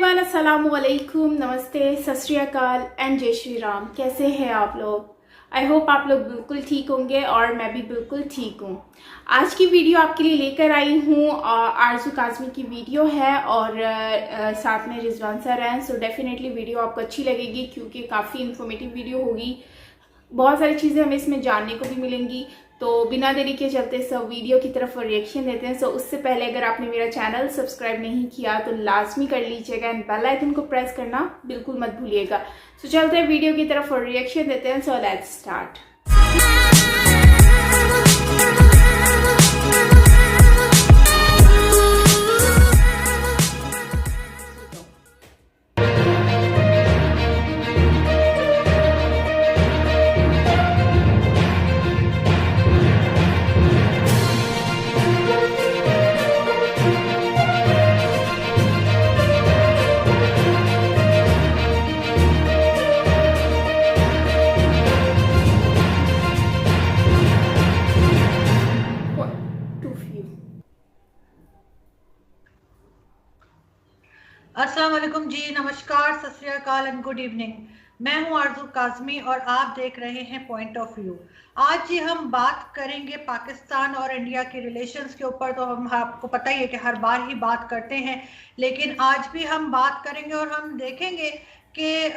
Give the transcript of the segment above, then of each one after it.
Everyone, अस्सलाम वालेकुम, नमस्ते, सत श्री अकाल एंड जय श्री राम। कैसे हैं आप लोग? आई होप आप लोग बिल्कुल ठीक होंगे और मैं भी बिल्कुल ठीक हूँ। आज की वीडियो आपके लिए लेकर आई हूँ आरजू काज़मी की वीडियो है और साथ में रिजवान सर हैं। सो डेफिनेटली वीडियो आपको अच्छी लगेगी क्योंकि काफ़ी इन्फॉर्मेटिव वीडियो होगी। बहुत सारी चीज़ें हमें इसमें जानने को भी मिलेंगी। तो बिना देरी के चलते सब वीडियो की तरफ रिएक्शन देते हैं। सो उससे पहले अगर आपने मेरा चैनल सब्सक्राइब नहीं किया तो लाजमी कर लीजिएगा एंड बेल आइकन को प्रेस करना बिल्कुल मत भूलिएगा। सो चलते हैं वीडियो की तरफ रिएक्शन देते हैं। So let's start. अस्सलाम वालेकुम जी, नमस्कार, सत श्री अकाल एंड गुड इवनिंग। मैं हूं आरजू काज़मी और आप देख रहे हैं पॉइंट ऑफ व्यू। आज जी हम बात करेंगे पाकिस्तान और इंडिया के रिलेशंस के ऊपर। तो हम आपको पता ही है कि हर बार ही बात करते हैं, लेकिन आज भी हम बात करेंगे और हम देखेंगे कि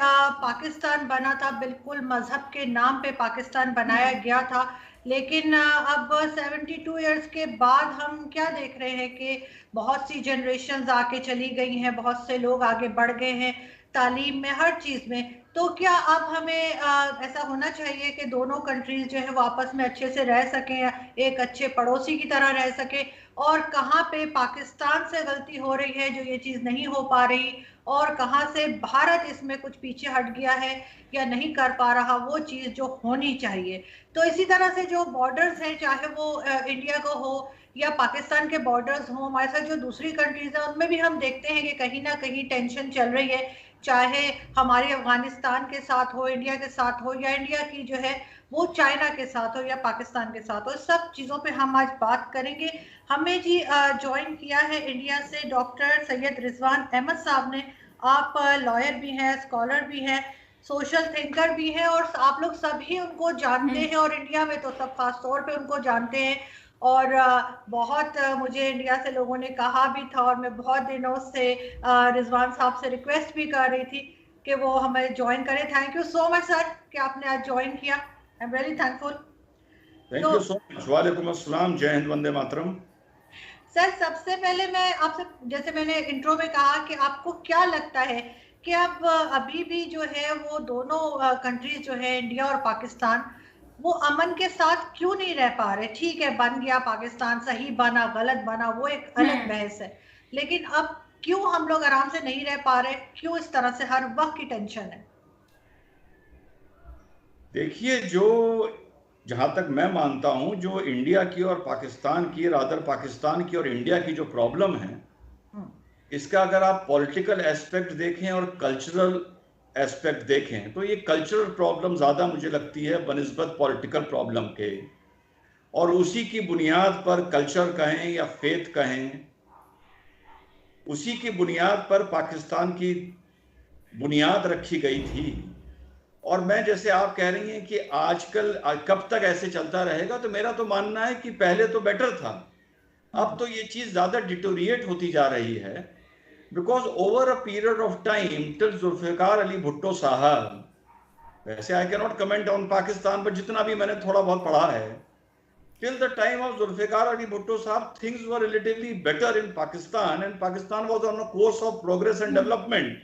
पाकिस्तान बना था बिल्कुल मजहब के नाम पे पाकिस्तान बनाया गया था, लेकिन अब 72 इयर्स के बाद हम क्या देख रहे हैं कि बहुत सी जनरेशन्स आके चली गई हैं, बहुत से लोग आगे बढ़ गए हैं तालीम में, हर चीज़ में। तो क्या अब हमें ऐसा होना चाहिए कि दोनों कंट्रीज जो है वो आपस में अच्छे से रह सकें, एक अच्छे पड़ोसी की तरह रह सके? और कहाँ पे पाकिस्तान से गलती हो रही है जो ये चीज़ नहीं हो पा रही, और कहाँ से भारत इसमें कुछ पीछे हट गया है या नहीं कर पा रहा वो चीज़ जो होनी चाहिए? तो इसी तरह से जो बॉर्डर्स हैं, चाहे वो इंडिया को हो या पाकिस्तान के बॉर्डर्स हों, हमारे साथ जो दूसरी कंट्रीज हैं उनमें भी हम देखते हैं कि कहीं ना कहीं टेंशन चल रही है, चाहे हमारे अफगानिस्तान के साथ हो, इंडिया के साथ हो, या इंडिया की जो है वो चाइना के साथ हो या पाकिस्तान के साथ हो। सब चीज़ों पे हम आज बात करेंगे। हमें जी ज्वाइन किया है इंडिया से डॉक्टर सैयद रिजवान अहमद साहब ने। आप लॉयर भी हैं, स्कॉलर भी हैं, सोशल थिंकर भी हैं, और आप लोग सभी उनको जानते हैं और इंडिया में तो सब खास तौर पे उनको जानते हैं। और बहुत मुझे इंडिया से लोगों ने कहा भी था और मैं बहुत दिनों से रिजवान साहब से रिक्वेस्ट भी कर रही थी कि वो हमें ज्वाइन करें। Thank you so much sir कि आपने आज ज्वाइन किया। I am very thankful. Thank you so much. वालेकुम अस्सलाम, जय हिंद, वंदे मातरम। सर, सबसे पहले मैं आपसे, जैसे मैंने इंट्रो में कहा, कि आपको क्या लगता है कि अब अभी भी जो है वो दोनों कंट्रीज जो है इंडिया और पाकिस्तान वो अमन के साथ क्यों नहीं रह पा रहे? ठीक है, बन गया पाकिस्तान, सही बना गलत बना वो एक अलग बहस है, लेकिन अब क्यों हम लोग आराम से नहीं रह पा रहे? क्यों इस तरह से हर वक्त की टेंशन है? देखिए, जो जहां तक मैं मानता हूं, जो इंडिया की और पाकिस्तान की, रादर पाकिस्तान की और इंडिया की जो प्रॉब्लम है, इसका अगर आप पॉलिटिकल एस्पेक्ट देखें और कल्चरल एस्पेक्ट देखें तो ये कल्चरल प्रॉब्लम ज़्यादा मुझे लगती है बनिस्बत पॉलिटिकल प्रॉब्लम के। और उसी की बुनियाद पर कल्चर कहें या फेथ कहें, उसी की बुनियाद पर पाकिस्तान की बुनियाद रखी गई थी। और मैं, जैसे आप कह रही हैं कि आजकल कब तक ऐसे चलता रहेगा, तो मेरा तो मानना है कि पहले तो बेटर था, अब तो ये चीज़ ज़्यादा डिटोरिएट होती जा रही है। Because over a period of time till Zulfikar Ali Bhutto साहब, वैसे I can not comment on Pakistan, पर जितना भी मैंने थोड़ा बहुत पढ़ा है, till the time of Zulfikar Ali Bhutto साहब things were relatively better in Pakistan and Pakistan was on a course of progress and development.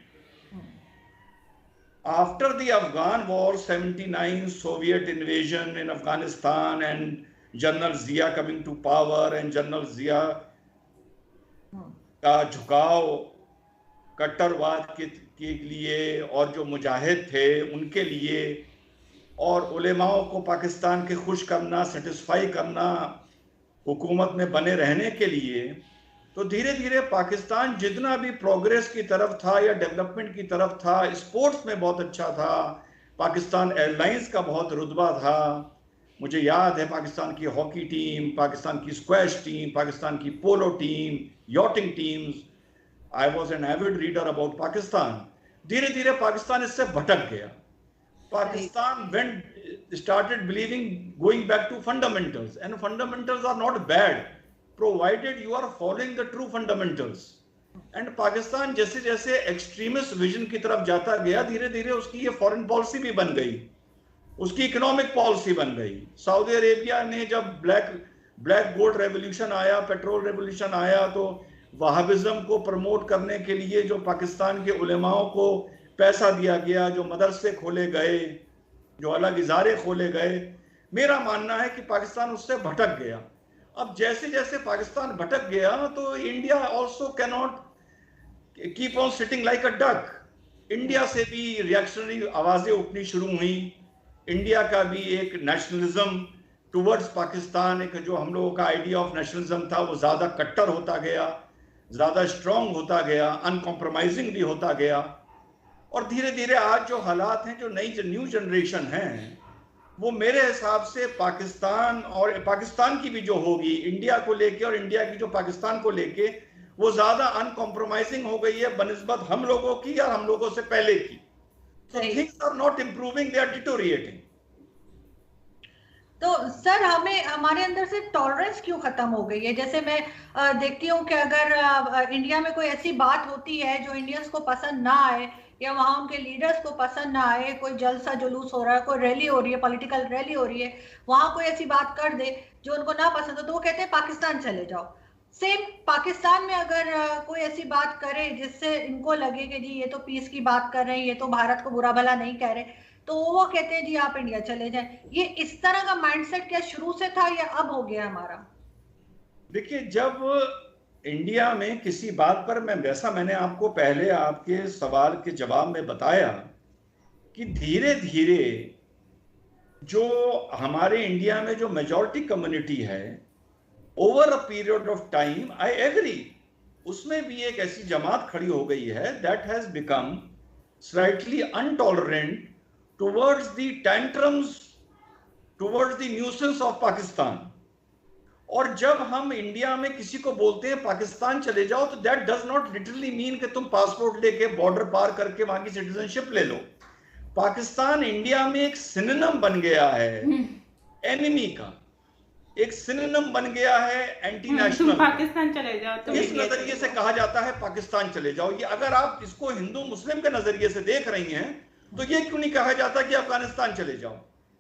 After the Afghan war, 79 Soviet invasion in Afghanistan and General Zia coming to power and General Zia का झुकाव कट्टरवाद के लिए और जो मुजाहिद थे उनके लिए, और उलेमाओं को पाकिस्तान के खुश करना, सेटिस्फाई करना हुकूमत में बने रहने के लिए, तो धीरे धीरे पाकिस्तान जितना भी प्रोग्रेस की तरफ था या डेवलपमेंट की तरफ था, स्पोर्ट्स में बहुत अच्छा था, पाकिस्तान एयरलाइंस का बहुत रुतबा था, मुझे याद है पाकिस्तान की हॉकी टीम, पाकिस्तान की स्क्वैश टीम, पाकिस्तान की polo team, yachting teams, I was an avid reader about Pakistan. धीरे धीरे पाकिस्तान इससे भटक गया। Pakistan went started believing going back to fundamentals, and fundamentals are not bad provided you are following the true fundamentals. And Pakistan जैसे जैसे extremist vision की तरफ जाता गया, धीरे धीरे उसकी ये फॉरेन पॉलिसी भी बन गई, उसकी इकोनॉमिक पॉलिसी बन गई। सऊदी अरेबिया ने जब ब्लैक गोल्ड रेवोल्यूशन आया, पेट्रोल रेवोल्यूशन आया, तो वहाबिज्म को प्रमोट करने के लिए जो पाकिस्तान के उलेमाओं को पैसा दिया गया, जो मदरसे खोले गए, जो अलग इदारे खोले गए, मेरा मानना है कि पाकिस्तान उससे भटक गया। अब जैसे जैसे पाकिस्तान भटक गया तो India also can not keep on sitting like a duck. India से भी रिएक्शनरी आवाजें उठनी शुरू हुई। इंडिया का भी एक नेशनलिज्म टुवर्ड्स पाकिस्तान, एक जो हम लोगों का आइडिया ऑफ नेशनलिज्म था, वो ज्यादा कट्टर होता गया, ज्यादा स्ट्रांग होता गया, अनकॉम्प्रोमाइजिंग भी होता गया। और धीरे धीरे आज जो हालात हैं, जो न्यू जनरेशन है, वो मेरे हिसाब से पाकिस्तान और पाकिस्तान की भी जो होगी इंडिया को लेके, और इंडिया की जो पाकिस्तान को लेके, वो ज्यादा अनकॉम्प्रोमाइजिंग हो गई है बनिस्बत हम लोगों की और हम लोगों से पहले की। So things are not improving, they are deteriorating. तो सर हमारे अंदर से टॉलरेंस क्यों खत्म हो गई है? जैसे मैं देखती हूँ कि अगर इंडिया में कोई ऐसी बात होती है जो इंडियंस को पसंद ना आए, या वहाँ उनके लीडर्स को पसंद ना आए, कोई जलसा जुलूस हो रहा है, कोई रैली हो रही है, पॉलिटिकल रैली हो रही है, वहाँ कोई ऐसी बात कर दे जो उनको ना पसंद हो, तो वो कहते हैं पाकिस्तान चले जाओ। सेम पाकिस्तान में अगर कोई ऐसी बात करे जिससे इनको लगे कि जी ये तो पीस की बात कर रहे हैं, ये तो भारत को बुरा भला नहीं कह रहे, तो वो कहते हैं जी आप इंडिया चले जाएं। ये इस तरह का माइंडसेट क्या शुरू से था या अब हो गया हमारा? देखिए, जब इंडिया में किसी बात पर मैंने आपको पहले आपके सवाल के जवाब में बताया कि धीरे धीरे जो हमारे इंडिया में जो मेजॉरिटी कम्युनिटी है, over a period of time, I agree, उसमें भी एक ऐसी जमात खड़ी हो गई है that has become slightly intolerant towards the tantrums, towards the nuisance of Pakistan. और जब हम इंडिया में किसी को बोलते हैं पाकिस्तान चले जाओ, तो that does not literally mean कि तुम पासपोर्ट लेके बॉर्डर पार करके वहां की सिटीजनशिप ले लो। पाकिस्तान इंडिया में एक सिनोनिम बन गया है एनिमी का, एक सिनोनिम बन गया है एंटी नेशनल। पाकिस्तान चले जाओ, तो इस नजरिए से कहा जाता है पाकिस्तान चले जाओ। ये अगर आप इसको हिंदू मुस्लिम के नजरिए से देख रही हैं, तो ये क्यों नहीं कहा जाता कि अफगानिस्तान चले जाओ?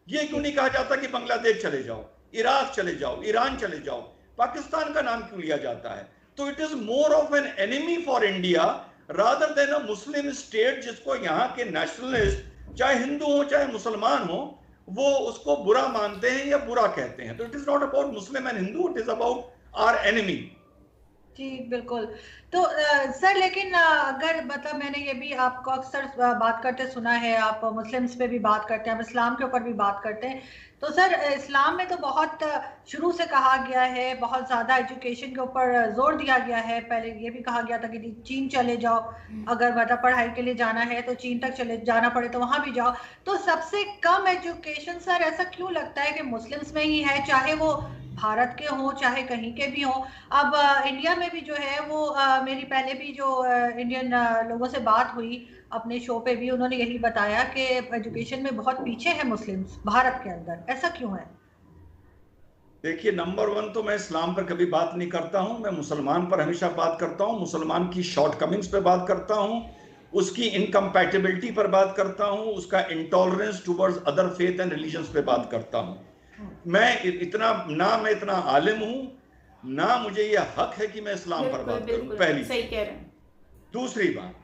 ये क्यों नहीं कहा जाता कि बांग्लादेश चले जाओ, इराक चले जाओ, ईरान चले जाओ? पाकिस्तान का नाम क्यों लिया जाता है? तो it is more of an enemy for India rather than a Muslim state, जिसको यहाँ के नेशनलिस्ट चाहे हिंदू हो चाहे मुसलमान हो, वो उसको बुरा मानते हैं या बुरा कहते हैं। तो it is not about Muslim and Hindu, it is about our enemy. जी बिल्कुल। तो सर लेकिन अगर मतलब मैंने ये भी आपको अक्सर बात करते सुना है, आप मुस्लिम्स पे भी बात करते हैं, आप इस्लाम के ऊपर भी बात करते हैं, तो सर इस्लाम में तो बहुत शुरू से कहा गया है, बहुत ज़्यादा एजुकेशन के ऊपर जोर दिया गया है। पहले ये भी कहा गया था कि चीन चले जाओ, अगर मतलब पढ़ाई के लिए जाना है तो चीन तक चले जाना पड़े तो वहाँ भी जाओ। तो सबसे कम एजुकेशन सर ऐसा क्यों लगता है कि मुस्लिम्स में ही है, चाहे वो भारत के हों चाहे कहीं के भी हों? अब इंडिया में भी जो है वो मेरी पहले भी जो इंडियन लोगों से बात हुई अपने शो पे भी, उन्होंने यही बताया कि एजुकेशन में बहुत पीछे है मुस्लिम्स भारत के अंदर। ऐसा क्यों है? देखिए, नंबर वन तो मैं इस्लाम पर कभी बात नहीं करता हूं, मैं मुसलमान पर हमेशा बात करता हूं, मुसलमान की शॉर्टकमिंग्स पे बात करता हूं, उसकी इनकम्पैटिबिलिटी पर बात करता हूं, उसका intolerance towards other faith and religions पे बात करता हूं। मैं इतना आलिम हूं, ना मुझे यह हक है कि मैं इस्लाम पर बात करूं। पहली सही कह रहे हैं। दूसरी बात,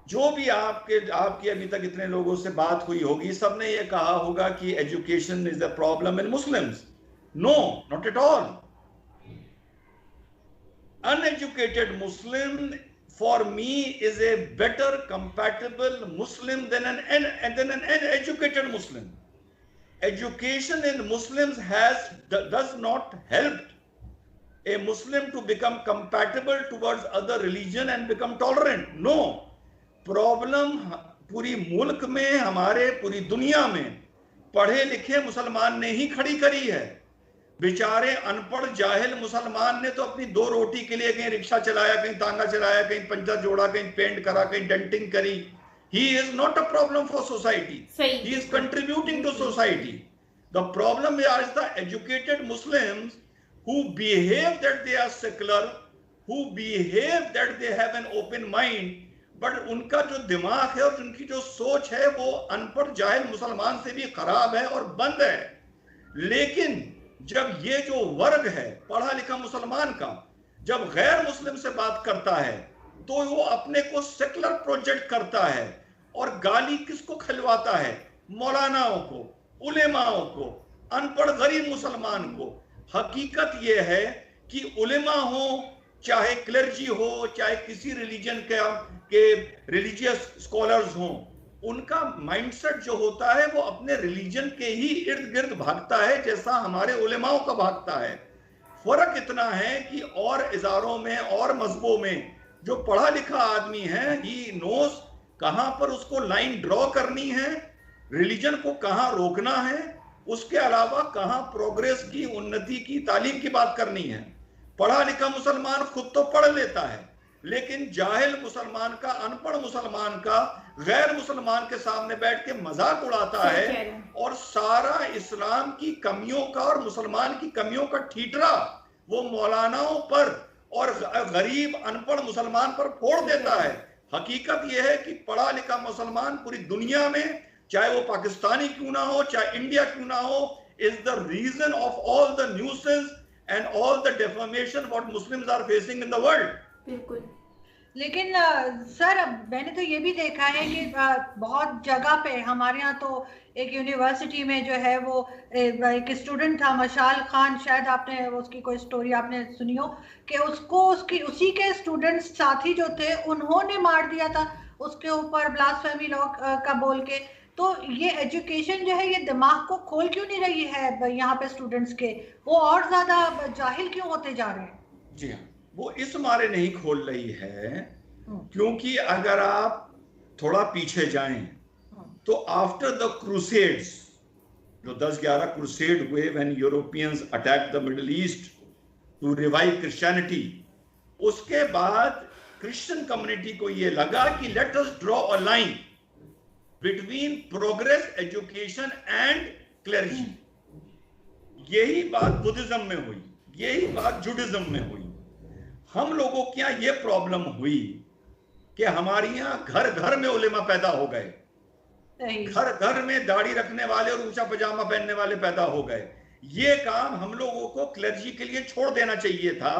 जो भी आपकी अभी तक इतने लोगों से बात हुई होगी, सबने ये कहा होगा कि education is a problem in Muslims. No, not at all. Uneducated Muslim for me is a better compatible Muslim than an educated Muslim. Education in Muslims does not help a Muslim to become compatible towards other religion and become tolerant. No, problem पूरी मुल्क में, हमारे पूरी दुनिया में पढ़े लिखे मुसलमान ने ही खड़ी करी है। बेचारे अनपढ़ जाहिल मुसलमान ने तो अपनी 2 रोटी के लिए कहीं रिक्शा चलाया, कहीं तांगा चलाया, कहीं पंचर जोड़ा, कहीं पेंट करा, कहीं डेंटिंग करी. He is not a problem for society. He is contributing to society. The problem is the educated Muslims who behave that they are secular, who behave that they have an open mind, but उनका जो दिमाग है और उनकी जो सोच है वो अनपढ़ जाहिल मुसलमान से भी खराब है और बंद है. लेकिन जब ये जो वर्ग है पढ़ा लिखा मुसलमान का, जब गैर मुस्लिम से बात करता है तो वो अपने को सेकुलर प्रोजेक्ट करता है और गाली किसको खिलवाता है? मौलानाओं को, उलेमाओं को, अनपढ़ गरीब मुसलमान को. हकीकत ये है कि उलेमा हो, चाहे क्लर्जी हो, चाहे किसी रिलीजन के रिलीजियस स्कॉलर्स हो, उनका माइंडसेट जो होता है वो अपने रिलीजन के ही इर्द गिर्द भागता है, जैसा हमारे उलेमाओं का भागता है. फर्क इतना है कि और इजारों में और मजहबों में जो पढ़ा लिखा आदमी है, ही नोज कहां पर उसको लाइन ड्रॉ करनी है, रिलीजन को कहां रोकना है, उसके अलावा कहां प्रोग्रेस की, उन्नति की, तालीम की बात करनी है. पढ़ा लिखा मुसलमान खुद तो पढ़ लेता है, लेकिन जाहिल मुसलमान का, अनपढ़ मुसलमान का गैर मुसलमान के सामने बैठ के मजाक उड़ाता है और सारा इस्लाम की कमियों का और मुसलमान की कमियों का ठीठरा वो मौलानाओं पर और गरीब अनपढ़ मुसलमान पर फोड़ देता है. हकीकत यह है कि पढ़ा लिखा मुसलमान पूरी दुनिया में, चाहे वो पाकिस्तानी क्यों ना हो, चाहे इंडिया क्यों ना हो, is the reason of all the nuisance and all the defamation what Muslims are facing in the world. बिल्कुल. लेकिन सर मैंने तो ये भी देखा है कि बहुत जगह पे हमारे यहाँ तो एक यूनिवर्सिटी में जो है वो एक स्टूडेंट था मशाल खान, शायद आपने उसकी कोई स्टोरी आपने सुनी हो कि उसको उसी के स्टूडेंट्स साथी जो थे उन्होंने मार दिया था उसके ऊपर ब्लास्फेमी लॉ का बोल के. तो ये एजुकेशन जो है ये दिमाग को खोल क्यों नहीं रही है यहाँ पे स्टूडेंट्स के? वो और ज्यादा जाहिल क्यों होते जा रहे हैं? जी हाँ, वो इस मारे नहीं खोल रही है क्योंकि अगर आप थोड़ा पीछे जाएं तो आफ्टर द क्रूसेड्स, जो 10-11 क्रूसेड हुए when Europeans attack the Middle East to revive Christianity, उसके बाद क्रिश्चियन कम्युनिटी को ये लगा कि let us draw a line between progress, education and clarity. यही बात बुद्धिज्म में हुई, यही बात जुडिज्म में हुई. हम लोगों के यहाँ ये प्रॉब्लम हुई कि हमारे यहाँ घर घर में उलेमा पैदा हो गए, घर घर में दाढ़ी रखने वाले और ऊंचा पजामा पहनने वाले पैदा हो गए. ये काम हम लोगों को क्लर्जी के लिए छोड़ देना चाहिए था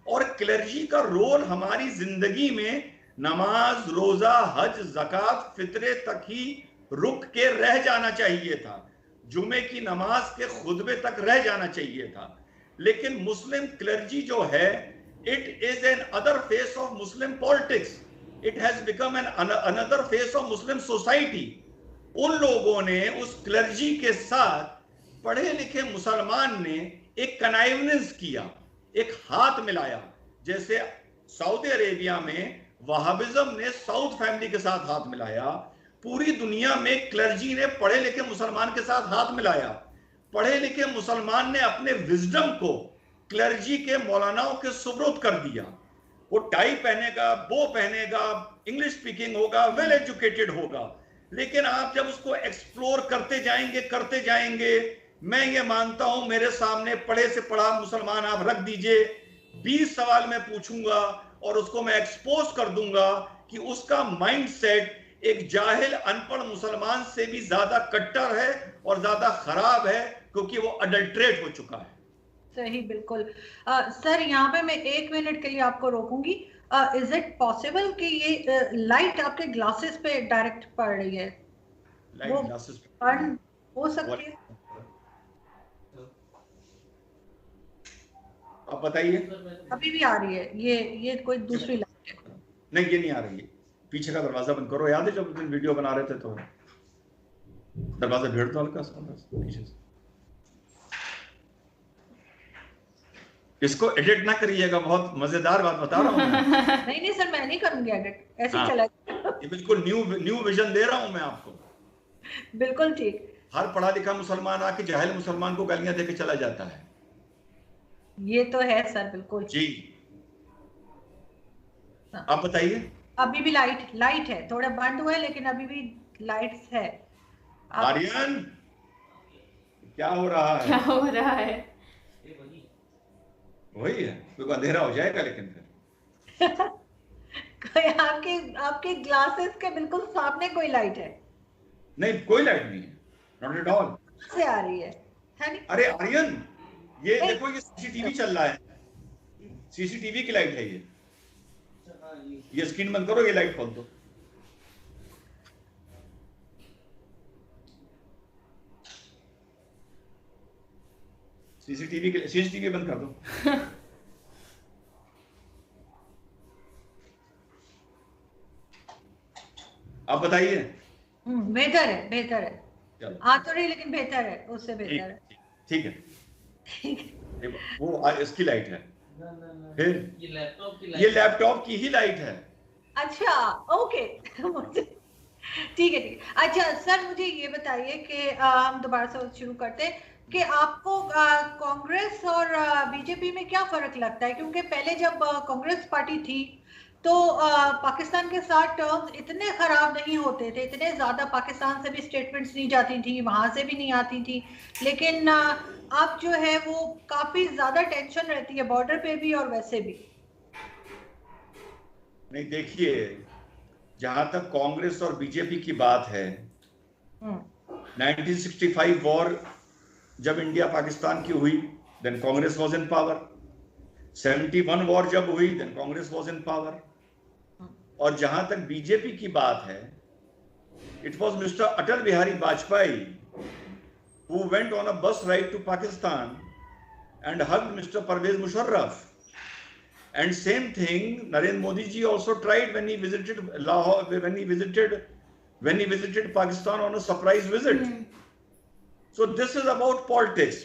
और क्लर्जी का रोल हमारी जिंदगी में नमाज, रोजा, हज, ज़कात, फितरे तक ही रुक के रह जाना चाहिए था. जुमे की नमाज के खुतबे तक रह जाना चाहिए था. लेकिन मुस्लिम क्लर्जी जो है, it is an other face of Muslim politics. It has become another face of Muslim society. उन लोगों ने उस क्लर्जी के साथ पढ़े लिखे मुसलमान ने एक कनाइवनेंस किया, एक हाथ मिलाया. जैसे सऊदी अरेबिया में वहाबिज्म ने साउथ फैमिली के साथ हाथ मिलाया, पूरी दुनिया में क्लर्जी ने पढ़े लिखे मुसलमान के साथ हाथ मिलाया. पढ़े लिखे मुसलमान ने अपने विजडम को क्लर्जी के मौलानाओं के सुब्रुद कर दिया. वो टाई पहनेगा, बो पहनेगा, इंग्लिश स्पीकिंग होगा, वेल एजुकेटेड होगा. लेकिन आप जब उसको एक्सप्लोर करते जाएंगे, मैं ये मानता हूं मेरे सामने पढ़े से पढ़ा मुसलमान आप रख दीजिए, 20 सवाल मैं पूछूंगा और उसको मैं एक्सपोज कर दूंगा कि उसका माइंडसेट एक जाहिल अनपढ़ मुसलमान से भी ज्यादा कट्टर है और ज्यादा खराब है, क्योंकि वो अडल्ट्रेट हो चुका है. सही, बिल्कुल. सर यहाँ पे मैं 1 मिनट के लिए आपको रोकूंगी. इज इट पॉसिबल कि ये लाइट आपके ग्लासेस पे डायरेक्ट पड़ रही है? लाइट ग्लासेस पे हो सकती है? आप बताइए. अभी भी आ रही है ये कोई दूसरी लाइट है? नहीं, ये नहीं आ रही है. पीछे का दरवाजा बंद करो. याद है जब वीडियो बना रहे थे तो दरवाजा भेड़ दो हल्का सा पीछे से. इसको एडिट ना करिएगा, बहुत मजेदार बात बता रहा हूँ मैं. नहीं सर, मैं नहीं करूंगी एडिट, ऐसे ही चला. ये बिल्कुल न्यू विजन दे रहा हूँ मैं आपको. बिल्कुल ठीक. हर पढ़ा लिखा मुसलमान आके जाहिल मुसलमान को गालियां देके चला जाता है. ये तो है सर, बिल्कुल जी। आप बताइए। अभी भी लाइट है, थोड़ा बंद हुआ है लेकिन अभी भी लाइट्स है। आर्यन, क्या हो रहा है? क्या हो रहा है? वही है, तो अंधेरा हो जाएगा लेकिन फिर। आपके आपके ग्लासेस के बिल्कुल सामने कोई लाइट है? नहीं, कोई लाइट नहीं है, नॉट एट ऑल। से आ रही है नहीं? अरे आर्यन, ये नहीं। देखो, ये सीसीटीवी चल रहा है, सीसीटीवी की लाइट है ये स्क्रीन बंद करो, ये लाइट खोल दो। सीसीटीवी बंद कर दो। आप बताइए। बेहतर है, बेहतर है। चलो, आ तो नहीं लेकिन बेहतर है, उससे बेहतर है। ठीक है। वो इसकी लाइट है, फिर ये लैपटॉप की ही लाइट है। अच्छा, ओके। ठीक है। अच्छा सर, मुझे ये बताइए कि हम दोबारा से शुरू करते हैं कि आपको कांग्रेस और बीजेपी में क्या फर्क लगता है? क्योंकि पहले जब कांग्रेस पार्टी थी तो पाकिस्तान के साथ टर्म्स इतने खराब नहीं होते थे, इतने ज्यादा पाकिस्तान से भी स्टेटमेंट्स नहीं जाती थी, वहां से भी नहीं आती थी। लेकिन अब जो है वो काफी ज्यादा टेंशन रहती है बॉर्डर पे भी और वैसे भी। नहीं, देखिए, जहां तक कांग्रेस और बीजेपी की बात है, 1965 वॉर जब इंडिया पाकिस्तान की हुई, then Congress was in power. 71 war जब हुई, then Congress was in power. और जहां तक बीजेपी की बात है, it was mister Atal Bihari Vajpayee who went on a bus ride to Pakistan and hugged Mr. Pervez Musharraf. And same thing, Narendra Modi ji also tried when he visited Lahore, when he visited Pakistan on a surprise visit. So this is about politics.